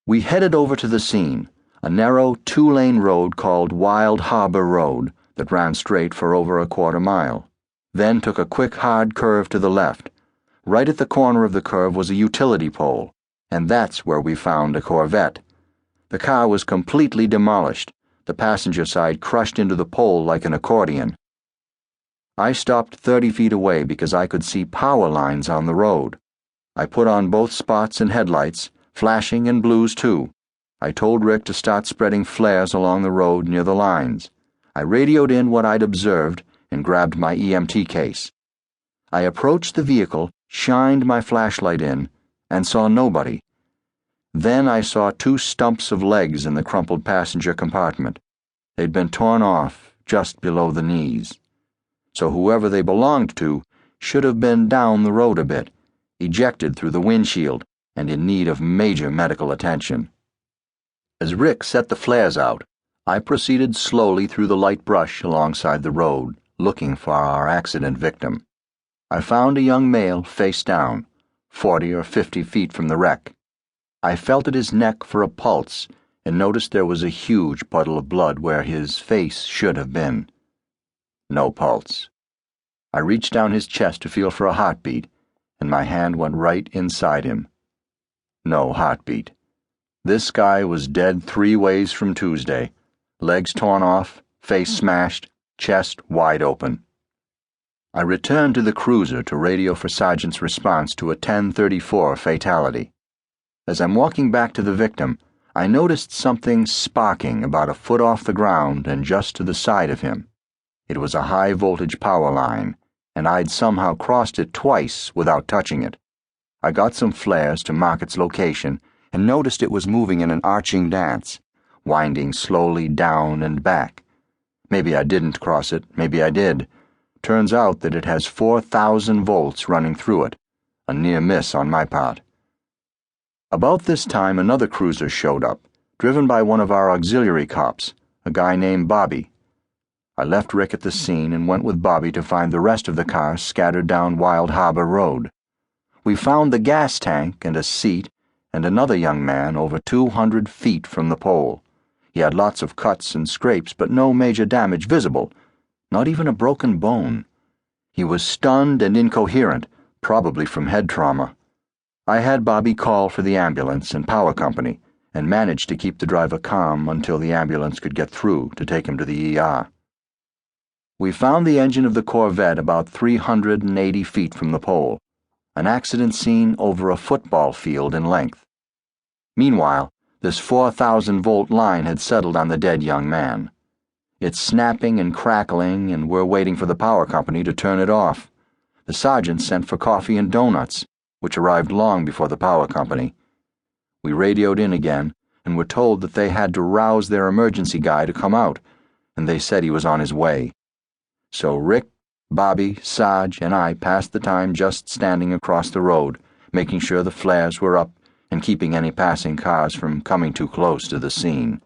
We headed over to the scene, a narrow two-lane road called Wild Harbor Road that ran straight for over a quarter mile, then took a quick hard curve to the left. Right at the corner of the curve was a utility pole, and that's where we found a Corvette. The car was completely demolished, the passenger side crushed into the pole like an accordion. I stopped 30 feet away because I could see power lines on the road. I put on both spots and headlights, flashing and blues too. I told Rick to start spreading flares along the road near the lines. I radioed in what I'd observed and grabbed my EMT case. I approached the vehicle, shined my flashlight in, and saw nobody. Then I saw two stumps of legs in the crumpled passenger compartment. They'd been torn off just below the knees. So whoever they belonged to should have been down the road a bit, ejected through the windshield, and in need of major medical attention. As Rick set the flares out, I proceeded slowly through the light brush alongside the road, looking for our accident victim. I found a young male face down, 40 or 50 feet from the wreck. I felt at his neck for a pulse and noticed there was a huge puddle of blood where his face should have been. No pulse. I reached down his chest to feel for a heartbeat, and my hand went right inside him. No heartbeat. This guy was dead 3 ways from Tuesday. Legs torn off, face smashed, chest wide open. I returned to the cruiser to radio for Sergeant's response to a 10:34 fatality. As I'm walking back to the victim, I noticed something sparking about a foot off the ground and just to the side of him. It was a high-voltage power line, and I'd somehow crossed it twice without touching it. I got some flares to mark its location and noticed it was moving in an arching dance, winding slowly down and back. Maybe I didn't cross it, maybe I did. Turns out that it has 4,000 volts running through it, a near miss on my part. About this time, another cruiser showed up, driven by one of our auxiliary cops, a guy named Bobby. I left Rick at the scene and went with Bobby to find the rest of the cars scattered down Wild Harbor Road. We found the gas tank and a seat and another young man over 200 feet from the pole. He had lots of cuts and scrapes, but no major damage visible, not even a broken bone. He was stunned and incoherent, probably from head trauma. I had Bobby call for the ambulance and power company and managed to keep the driver calm until the ambulance could get through to take him to the ER. We found the engine of the Corvette about 380 feet from the pole, an accident scene over a football field in length. Meanwhile, this 4,000-volt line had settled on the dead young man. It's snapping and crackling, and we're waiting for the power company to turn it off. The sergeant sent for coffee and donuts, which arrived long before the power company. We radioed in again and were told that they had to rouse their emergency guy to come out, and they said he was on his way. So Rick, Bobby, Sarge, and I passed the time just standing across the road, making sure the flares were up and keeping any passing cars from coming too close to the scene.